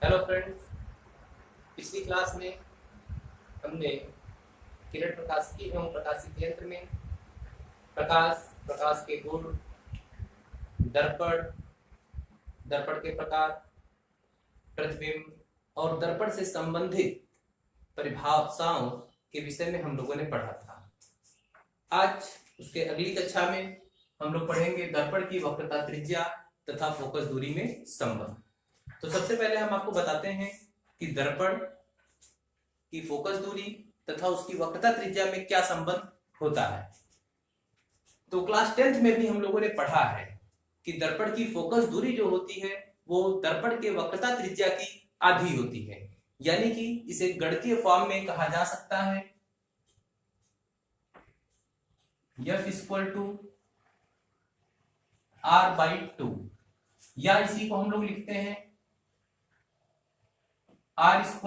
Hello friends. पिछली class में हमने किरण प्रकाशिकी एवं प्रकाशित यंत्र में प्रकाश, प्रकाश के गुण, दर्पण, दर्पण के प्रकार, प्रतिबिंब और दर्पण से संबंधित परिभाषाओं के विषय में हम लोगों ने पढ़ा था। आज उसके अगली कक्षा में हम लोग पढ़ेंगे दर्पण की वक्रता, त्रिज्या तथा फोकस दूरी में संबंध। तो सबसे पहले हम आपको बताते हैं कि दर्पण की फोकस दूरी तथा उसकी वक्रता त्रिज्या में क्या संबंध होता है। तो क्लास 10th में भी हम लोगों ने पढ़ा है कि दर्पण की फोकस दूरी जो होती है वो दर्पण के वक्रता त्रिज्या की आधी होती है, यानी कि इसे गणितीय फॉर्म में कहा जा सकता है F = R/2, या इसी को हम लोग लिखते हैं R =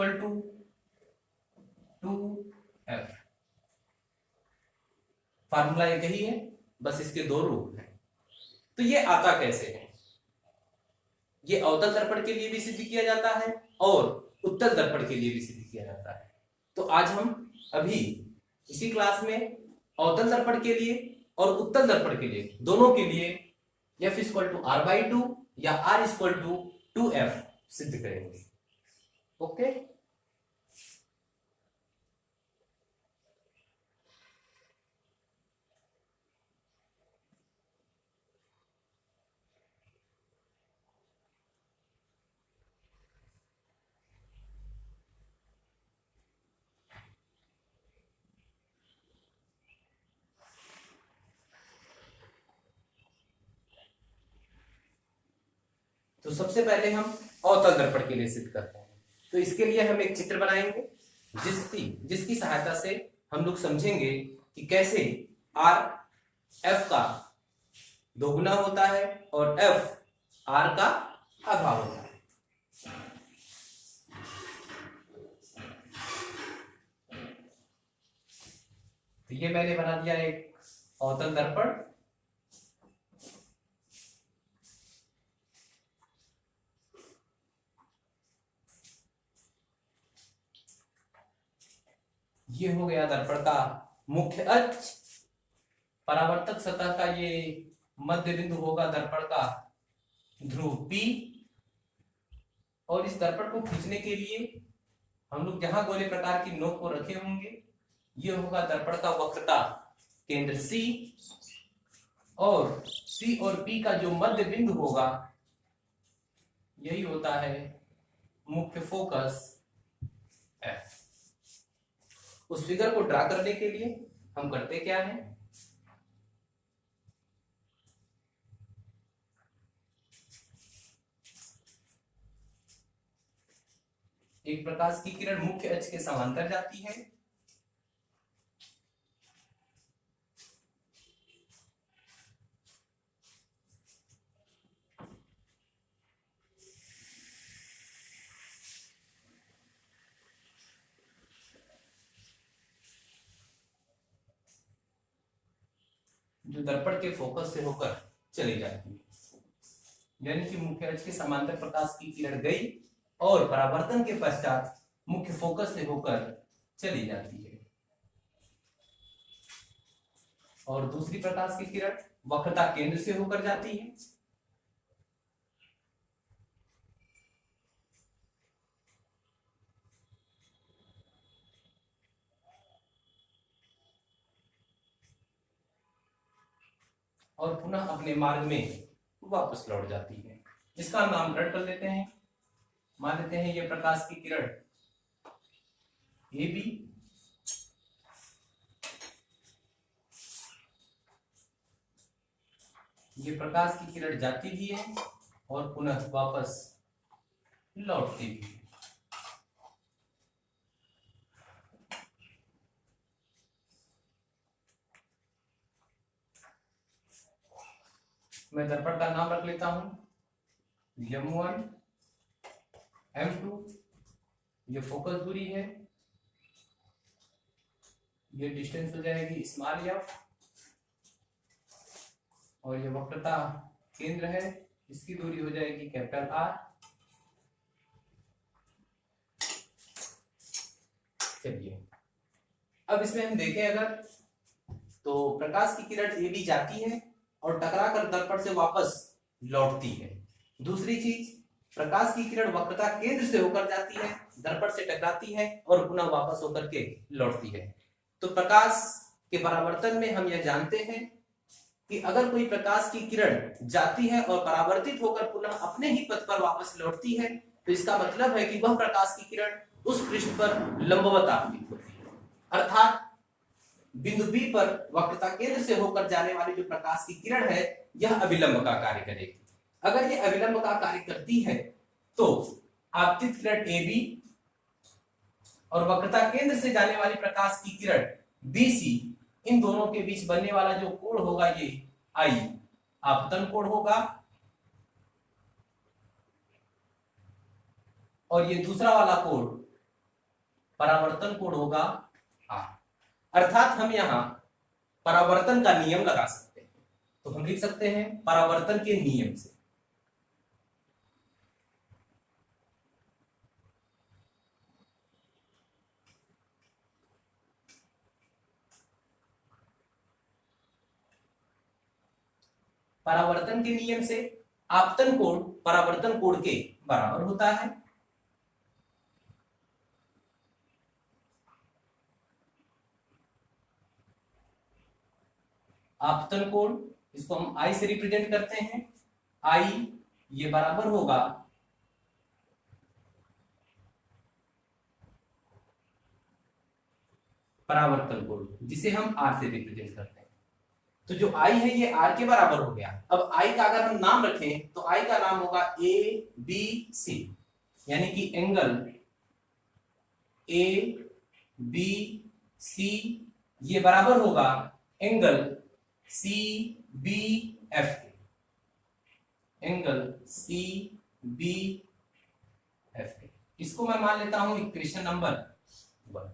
2F। फार्मूला एक ही है, बस इसके दो रूप हैं। तो ये आता कैसे है? ये अवतल दर्पण के लिए भी सिद्ध किया जाता है और उत्तल दर्पण के लिए भी सिद्ध किया जाता है। तो आज हम अभी इसी क्लास में अवतल दर्पण के लिए और उत्तल दर्पण के लिए, दोनों के लिए F = R/2 या R = 2F सिद्ध करेंगे। ओके। तो सबसे पहले हम अवतल दर्पण के लिए सिद्ध करते हैं। तो इसके लिए हम एक चित्र बनाएंगे जिसकी सहायता से हम लोग समझेंगे कि कैसे R F का दोगुना होता है और F R का आधा होता है। तो ये मैंने बना दिया एक अवतल दर्पण। ये हो गया दर्पण का मुख्य अक्ष। परावर्तक सतह का ये मध्य बिंदु होगा दर्पण का ध्रुव P। और इस दर्पण को खींचने के लिए हम लोग जहां गोले प्रकार की नोक को रखे होंगे, ये होगा दर्पण का वक्रता केंद्र C, और C और P का जो मध्य बिंदु होगा यही होता है मुख्य फोकस F। उस फिगर को ड्रा करने के लिए हम करते क्या है, एक प्रकाश की किरण मुख्य अक्ष के समांतर जाती है, जो दर्पण के फोकस से होकर चली जाती है। यानी कि मुख्य अक्ष के समांतर प्रकाश की किरण गई और परावर्तन के पश्चात मुख्य फोकस से होकर चली जाती है। और दूसरी प्रकाश की किरण वक्रता केंद्र से होकर जाती है। और पुनः अपने मार्ग में वापस लौट जाती है। इसका नाम रट कर लेते हैं। मान लेते हैं ये प्रकाश की किरण AB, ये प्रकाश की किरण जाती भी है और पुनः वापस लौटती भी है। मैं दर्पण का नाम रख लेता हूं M1 M2। ये फोकस दूरी है, ये डिस्टेंस हो जाएगी स्मॉल f, और ये वक्रता केंद्र है, इसकी दूरी हो जाएगी कैपिटल R। चलिए अब इसमें हम देखें अगर, तो प्रकाश की किरण ए बी जाती है और टकरा कर दर्पण से वापस लौटती है। दूसरी चीज, प्रकाश की किरण वक्रता केंद्र से होकर जाती है, दर्पण से टकराती है और पुनः वापस होकर के लौटती है। तो प्रकाश के परावर्तन में हम यह जानते हैं कि अगर कोई प्रकाश की किरण जाती है और परावर्तित होकर पुनः अपने ही पथ पर वापस लौटती है, तो इसका मतलब है कि वह प्रकाश की किरण उस पृष्ठ पर लंबवत आपतित होती है, अर्थात बिंदु बी पर वक्रता केंद्र से होकर जाने वाली जो प्रकाश की किरण है यह अभिलंब का कार्य करेगी। अगर यह अभिलंब का कार्य करती है तो आपतित किरण ए बी और वक्रता केंद्र से जाने वाली प्रकाश की किरण बी सी, इन दोनों के बीच बनने वाला जो कोण होगा ये आई आपतन कोण होगा, और ये दूसरा वाला कोण परावर्तन कोण होगा आर। अर्थात हम यहां परावर्तन का नियम लगा सकते हैं। तो हम लिख सकते हैं परावर्तन के नियम से आपतन कोण परावर्तन कोण के बराबर होता है। आपतन कोण, इसको हम आई से रिप्रेजेंट करते हैं। आई ये बराबर होगा परावर्तन कोण, जिसे हम आर से रिप्रेजेंट करते हैं। तो जो आई है ये आर के बराबर हो गया। अब आई का अगर हम नाम रखें तो आई का नाम होगा ए बी सी, यानी कि एंगल ए बी सी ये बराबर होगा एंगल सी बी एफ के, एंगल सी बी एफ के। इसको मैं मान लेता हूं इक्वेशन नंबर 1।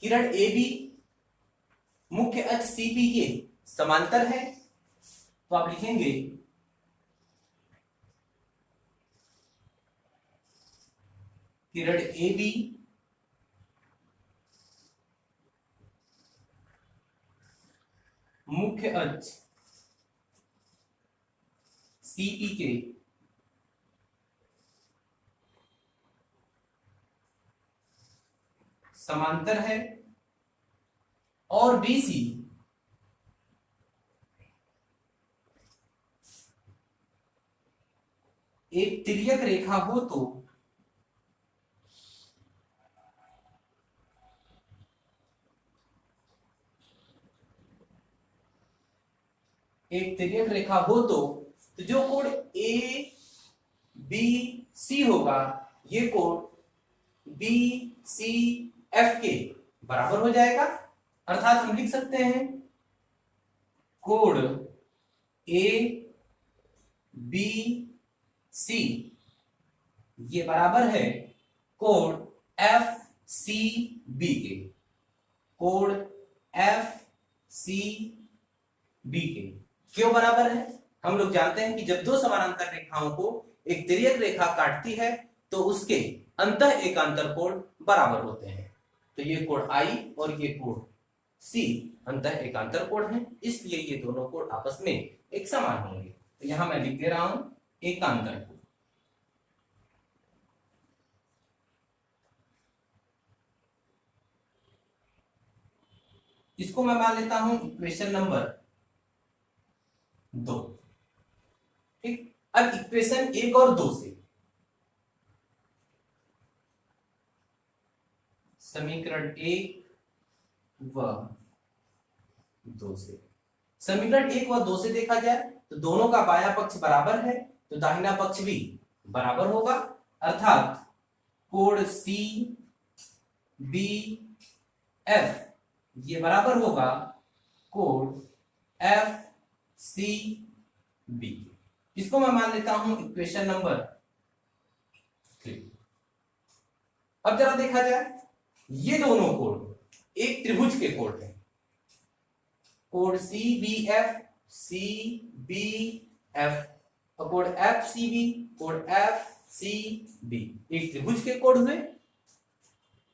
किरण ए बी मुख्य अक्ष सीपी के समांतर है, तो आप लिखेंगे किरण ए बी मुख्य अक्ष सीपी के समांतर है, और बीसी एक तिर्यक रेखा हो तो जो कोण ए बी सी होगा ये कोण बी सी एफ के बराबर हो जाएगा। अर्थात हम लिख सकते हैं कोण ए बी सी ये बराबर है कोण एफ सी बी के, कोण एफ सी बी के। क्यों बराबर है? हम लोग जानते हैं कि जब दो समानांतर रेखाओं को एक तिर्यक रेखा काटती है तो उसके अंतः एकांतर कोण बराबर होते हैं। तो ये कोण आई और ये कोण सी अंतः एकांतर कोण है, इसलिए ये दोनों कोण आपस में एक समान होंगे। तो यहां मैं लिख दे रहा हूं एकांतर कोण। इसको मैं मान लेता हूं इक्वेशन नंबर 2। ठीक, अब इक्वेशन 1 और 2 से समीकरण 1 व 2 से, समीकरण 1 व 2 से देखा जाए तो दोनों का बायां पक्ष बराबर है, तो दाहिना पक्ष भी बराबर होगा। अर्थात कोण सी बी एफ ये बराबर होगा कोण एफ सी बी। इसको मैं मान लेता हूं इक्वेशन नंबर 3। अब जरा देखा जाए, ये दोनों कोण एक त्रिभुज के कोण हैं। कोण सी बी एफ और कोण एफ सी बी, कोण एफ सी बी एक त्रिभुज के कोण हुए,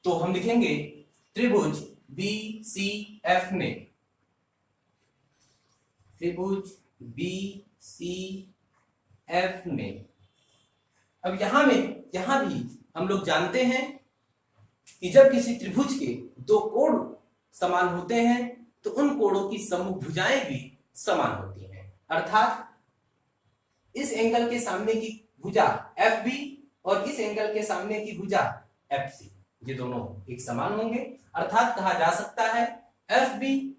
तो हम लिखेंगे त्रिभुज बी सी एफ में, त्रिभुज बी सी एफ में। अब यहां भी हम लोग जानते हैं कि जब किसी त्रिभुज के दो कोण समान होते हैं तो उन कोणों की सम्मुख भुजाएं भी समान होती हैं, अर्थात इस एंगल के सामने की भुजा एफ बी और इस एंगल के सामने की भुजा एफ सी, ये दोनों एक समान होंगे। अर्थात कहा जा सकता है एफ बी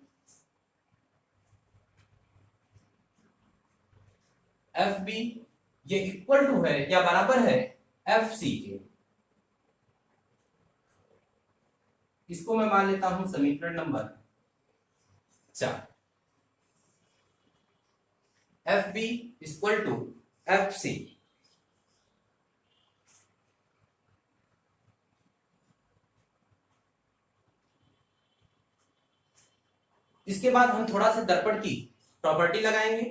ये इक्वल टू है या बराबर है एफ सी के। इसको मैं मान लेता हूं समीकरण number 4। F B equal to F C. इसके बाद हम थोड़ा सा दर्पण की प्रॉपर्टी लगाएंगे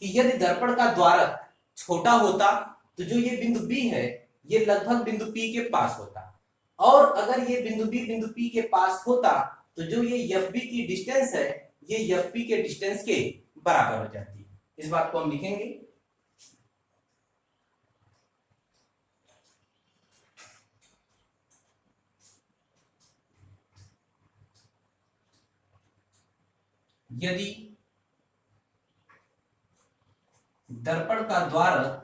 कि यदि दर्पण का द्वारक छोटा होता तो जो ये बिंदु बी है ये लगभग बिंदु पी के पास होता, और अगर ये बिंदु बी बिंदु पी के पास होता तो जो ये एफ बी की डिस्टेंस है ये एफ पी के डिस्टेंस के बराबर हो जाती। इस बात को हम लिखेंगे यदि दर्पण का द्वारक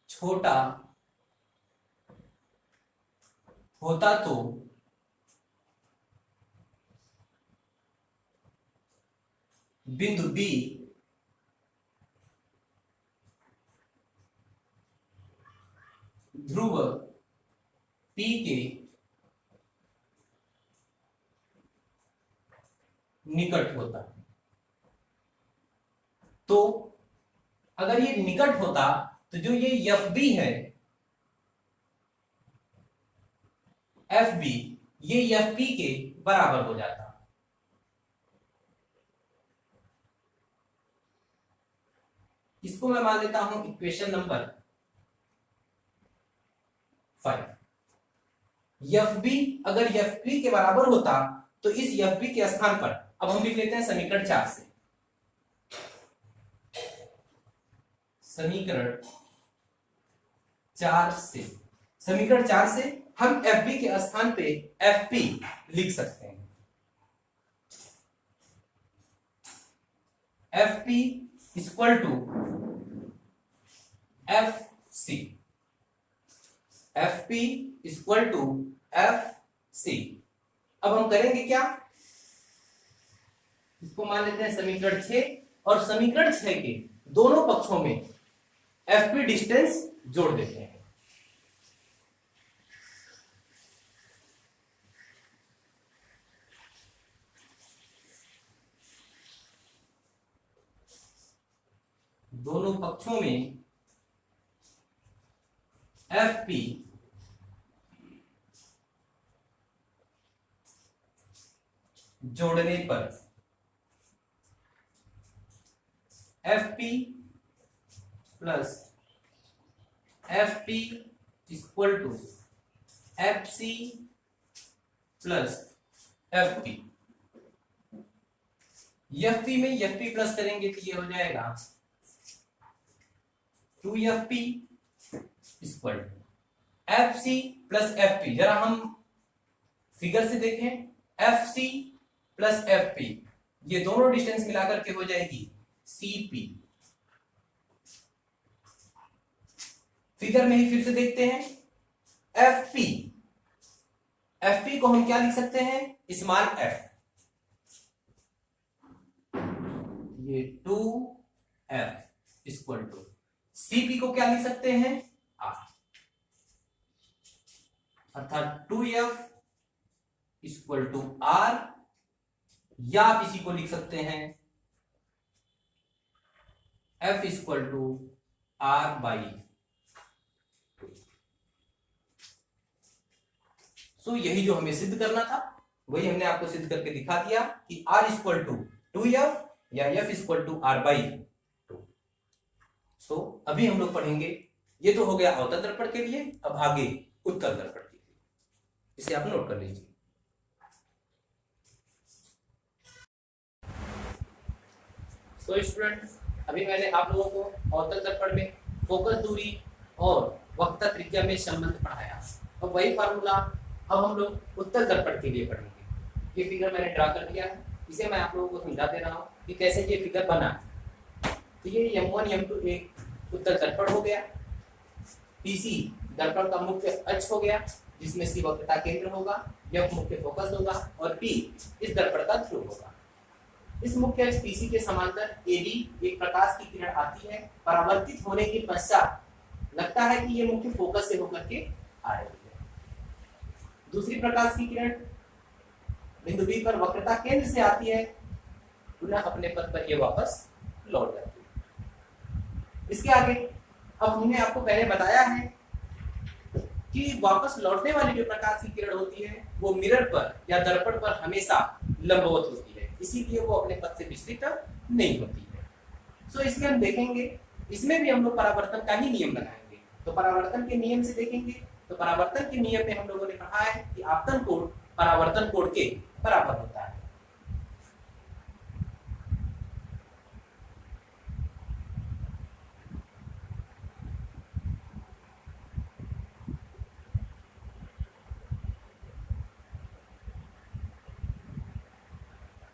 छोटा होता तो बिंदु बी ध्रुव पी के निकट होता। तो अगर ये निकट होता तो जो ये एफ बी है एफ बी ये एफ पी के बराबर हो जाता। इसको मैं मान लेता हूं इक्वेशन नंबर 5। एफ बी अगर एफ पी के बराबर होता तो इस एफ बी के स्थान पर अब हम लिख लेते हैं समीकरण 4 से। समीकरण 4 से हम एफ बी के स्थान पे एफ पी लिख सकते हैं। F P equal to F C. F P equal to F C. अब हम करेंगे क्या, इसको मान लेते हैं समीकरण 6 और समीकरण 6 के दोनों पक्षों में एफ पी डिस्टेंस जोड़ देते हैं। दोनों पक्षों में एफ पी जोड़ने पर F P plus F P equal to F C plus F P. F P में एफ पी प्लस करेंगे तो ये हो जाएगा 2FP equal to F C plus F P. जरा हम फिगर से देखें, F C plus F P ये दोनों डिस्टेंस मिलाकर के हो जाएगी CP। फिगर में ही फिर से देखते हैं, FP FP को हम क्या लिख सकते हैं, स्मॉल f, ये 2F इक्वल टू CP को क्या लिख सकते हैं R, अर्थात 2F इक्वल टू R, या आप इसी को लिख सकते हैं F equal to R by 2। So यही जो हमें सिद्ध करना था वही हमने आपको सिद्ध करके दिखा दिया कि R इक्वल टू 2F या F equal to R by 2। So अभी हम लोग पढ़ेंगे, ये तो हो गया अवतल दर्पण के लिए, अब आगे उत्तल दर्पण के लिए, इसे आप नोट कर लीजिए। सो स्टूडेंट, अभी मैंने आप लोगों को अवतल दर्पण में फोकस दूरी और वक्रता त्रिज्या में संबंध पढ़ाया। अब वही फार्मूला अब हम लोग उत्तल दर्पण के लिए पढ़ेंगे। ये फिगर मैंने ड्रा कर दिया है, इसे मैं आप लोगों को समझा दे रहा हूँ कि कैसे ये फिगर बना। तो ये M1 M2 एक उत्तल दर्पण हो गया, PC दर्पण का मुख्य अक्ष हो गया जिसमें C वक्रता केंद्र होगा, F मुख्य फोकस होगा और P इस दर्पण का ध्रुव होगा। इस मुख्य अक्ष PC के समांतर AB एक प्रकाश की किरण आती है, परावर्तित होने के पश्चात लगता है कि ये मुख्य फोकस से होकर के आ रही है। दूसरी प्रकाश की किरण बिंदु B पर वक्रता केंद्र से आती है, पुनः अपने पथ पर ये वापस लौट जाती है। इसके आगे अब हमने आपको पहले बताया है कि वापस लौटने वाली जो प्रकाश की किरण होती है वो मिरर पर या दर्पण पर हमेशा लंबवत होती है, इसीलिए वो अपने पथ से विचलित नहीं होती है। सो इसमें हम देखेंगे, इसमें भी हम लोग परावर्तन का ही नियम लगाएंगे। तो परावर्तन के नियम से देखेंगे, तो परावर्तन के नियम में हम लोगों ने पढ़ा है कि आपतन कोण परावर्तन कोण के बराबर होता है।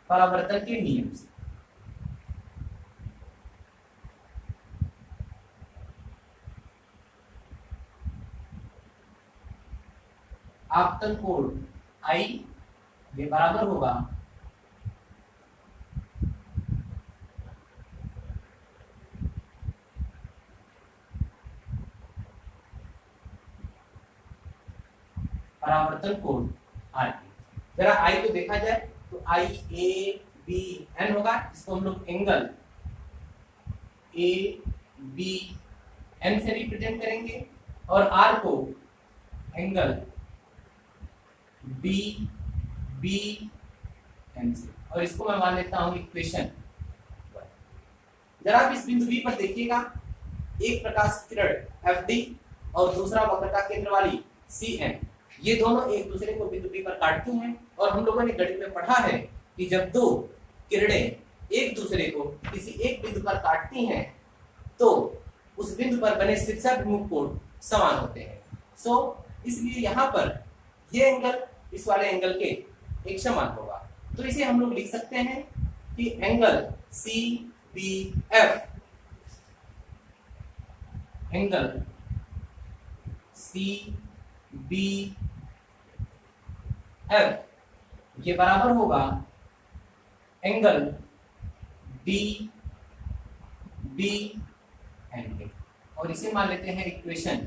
परावर्तन के नियम से आपतन कोण I ये बराबर होगा परावर्तन कोण I। जरा I को देखा जाए तो IABN होगा, इसको हम लोग एंगल ABN से रिप्रेजेंट करेंगे और R को एंगल BBN से, और इसको मैं मान लेता हूं इक्वेशन। जरा आप इस बिंदु B पर देखिएगा, एक प्रकाश किरण FD और दूसरा वक्रता केंद्र वाली CN, ये दोनों एक दूसरे को बिंदु B पर काटती हैं, और हम लोगों ने गणित में पढ़ा है कि जब दो किरणें एक दूसरे को किसी एक बिंदु पर काटती हैं तो उस बिंदु पर बने शीर्षाभिमुख कोण समान होते हैं। सो इसलिए यहाँ पर ये एंगल इस वाले एंगल के एक समान होगा, तो इसे हम लोग लिख सकते हैं कि एंगल CBF एंगल CBF ये बराबर होगा एंगल DBN के, और इसे मान लेते हैं इक्वेशन।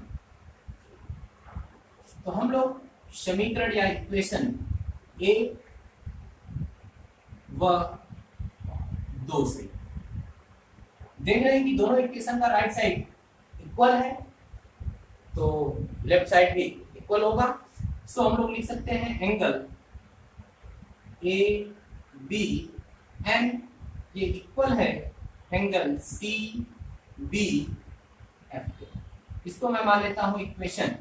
तो हम लोग समीकरण या इक्वेशन 1 व 2 से देख रहे हैं कि दोनों इक्वेशन का राइट साइड इक्वल है, तो लेफ्ट साइड भी इक्वल होगा। सो हम लोग लिख सकते हैं एंगल ABN ये इक्वल है एंगल CBF के, इसको मैं मान लेता हूं इक्वेशन।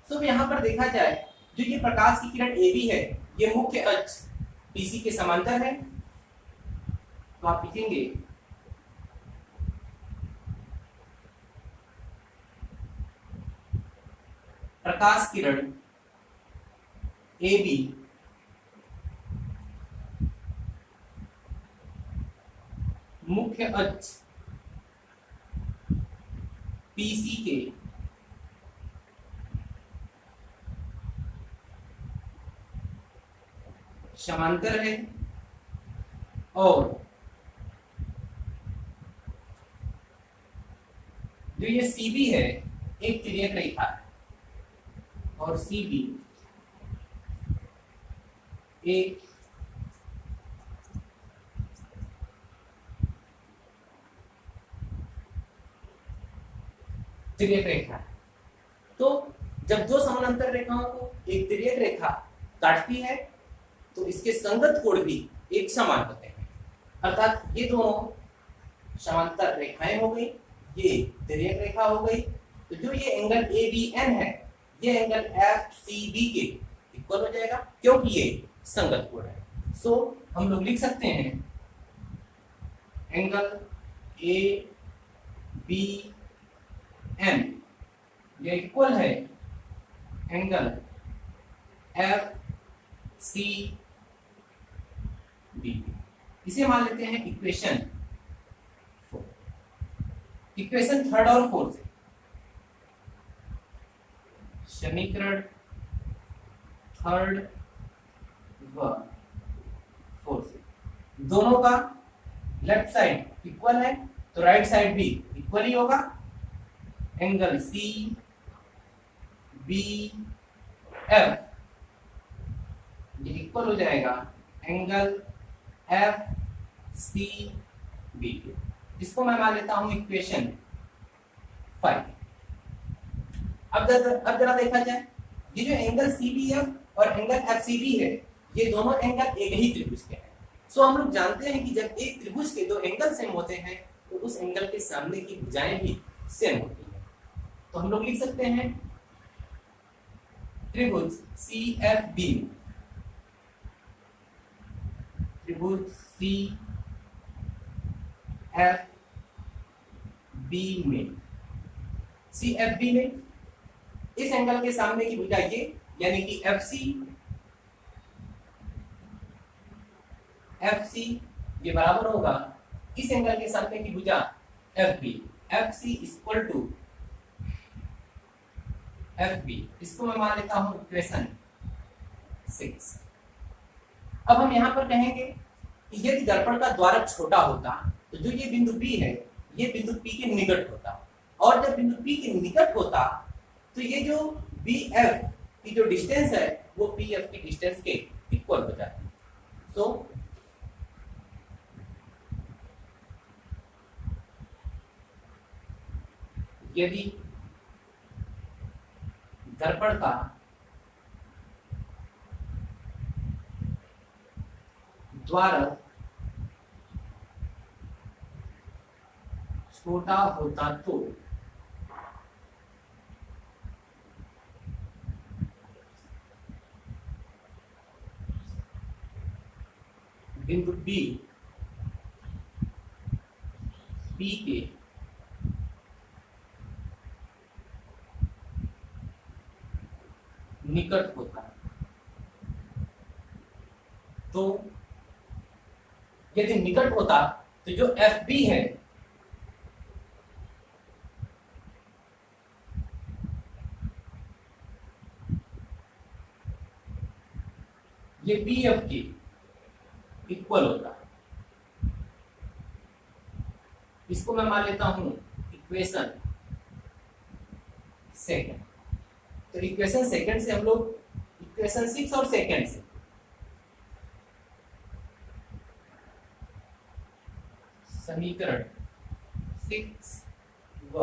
तो यहाँ पर देखा जाए, जो ये प्रकाश की किरण AB है ये मुख्य अक्ष PC के समांतर है, तो आप लिखेंगे प्रकाश किरण AB मुख्य अक्ष PC के समांतर है, और जो ये CB है एक तिर्यक रेखा है, और CB एक तिर्यक रेखा है। तो जब दो समानांतर रेखाओं को एक तिर्यक रेखा काटती है तो इसके संगत कोण भी एक समान होते हैं, अर्थात ये दोनों समांतर रेखाएं हो गई, ये तिर्यक रेखा हो गई। तो जो ये एंगल ABN है, ये एंगल FCB के इक्वल हो जाएगा, क्योंकि ये संगत कोण है। सो हम लोग लिख सकते हैं एंगल ABN ये इक्वल है एंगल FCB। इसे मान लेते हैं इक्वेशन 4, इक्वेशन 3 और 4 से, समीकरण 3 व 4 से दोनों का लेफ्ट साइड इक्वल है तो राइट साइड भी इक्वल ही होगा। एंगल CBF ये इक्वल हो जाएगा एंगल FCB के। इसको मैं मान लेता हूं इक्वेशन 5। अब जरा देखा जाए, ये जो एंगल CBF और एंगल FCB है, ये दोनों एंगल एक ही त्रिभुज के हैं। सो हम लोग जानते हैं कि जब एक त्रिभुज के दो एंगल सेम होते हैं तो उस एंगल के सामने की भुजाएं भी सेम होती हैं। तो हम लोग लिख सकते हैं त्रिभुज CFB, त्रिभुज CFB में इस एंगल के सामने की भुजा ये यानी कि FC ये बराबर होगा इस एंगल के सामने की भुजा FB। FC equal to FB, इसको मैं मान लेता हूं इक्वेशन 6। अब हम यहां पर कहेंगे कि यदि दर्पण का द्वारक छोटा होता तो जो ये बिंदु B है ये बिंदु P के निकट होता, और जब बिंदु P के निकट होता तो ये जो BF की जो डिस्टेंस है वो PF की डिस्टेंस के इक्वल हो जाती है। सो यदि दर्पण का द्वारक छोटा होता तो बिंदु P के निकट होता है। तो यदि निकट होता तो जो FB है ये BF के इक्वल होता। इसको मैं मान लेता हूं इक्वेशन 2। तो इक्वेशन 2 से हम लोग इक्वेशन 6 और 2 से समीकरण 6 व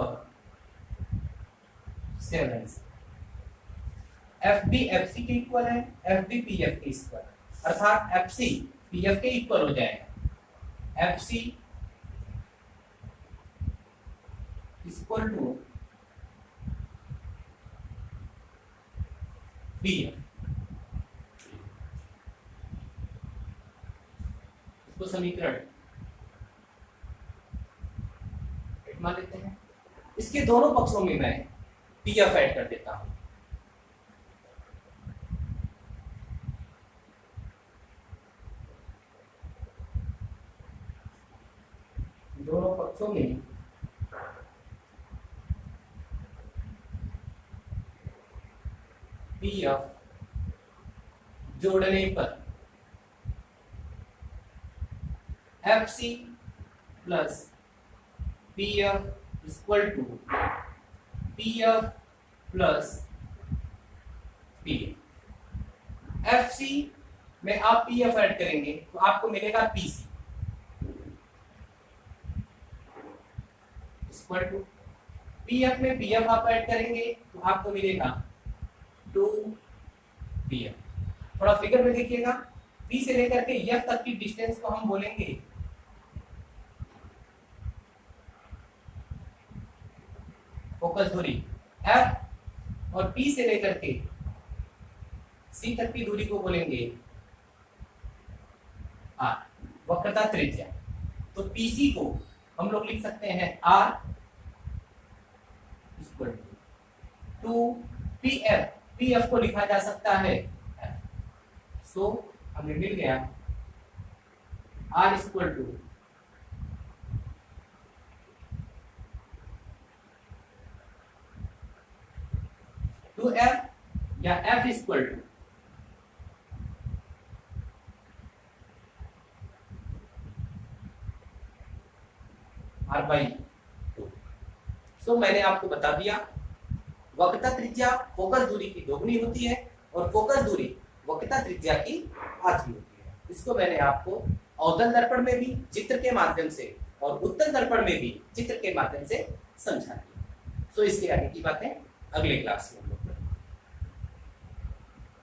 7 से FB FC के इक्वल है, FB PF के इक्वल है, अर्थात FC PF के इक्वल हो जाएगा। FC equal to PF। इसको समीकरण मान लेते हैं। इसके दोनों पक्षों में मैं PF ऐड कर देता हूं। दोनों पक्षों में PF जोड़ने पर FC plus PF equal to PF plus PF। FC में आप PF ऐड करेंगे तो आपको मिलेगा PC इक्वल टू PF में PF आप ऐड करेंगे तो आपको मिलेगा 2PF। थोड़ा फिगर में देखिएगा, P से लेकर के F तक की डिस्टेंस को हम बोलेंगे फोकस दूरी एफ और पी से लेकर के सी तक की दूरी को बोलेंगे आर, वक्रता त्रिज्या। तो पीसी को हम लोग लिख सकते हैं R equal to P F को लिखा जा सकता है एफ। सो हमें मिल गया R equal to two F या F equal to R by two. So मैंने आपको बता दिया वक्रता त्रिज्या फोकस दूरी की दोगुनी होती है और फोकस दूरी वक्रता त्रिज्या की आधी होती है। इसको मैंने आपको अवतल दर्पण में भी चित्र के माध्यम से और उत्तल दर्पण में भी चित्र के माध्यम से समझा दिया। सो इसके आगे की बातें अगले क्लास में।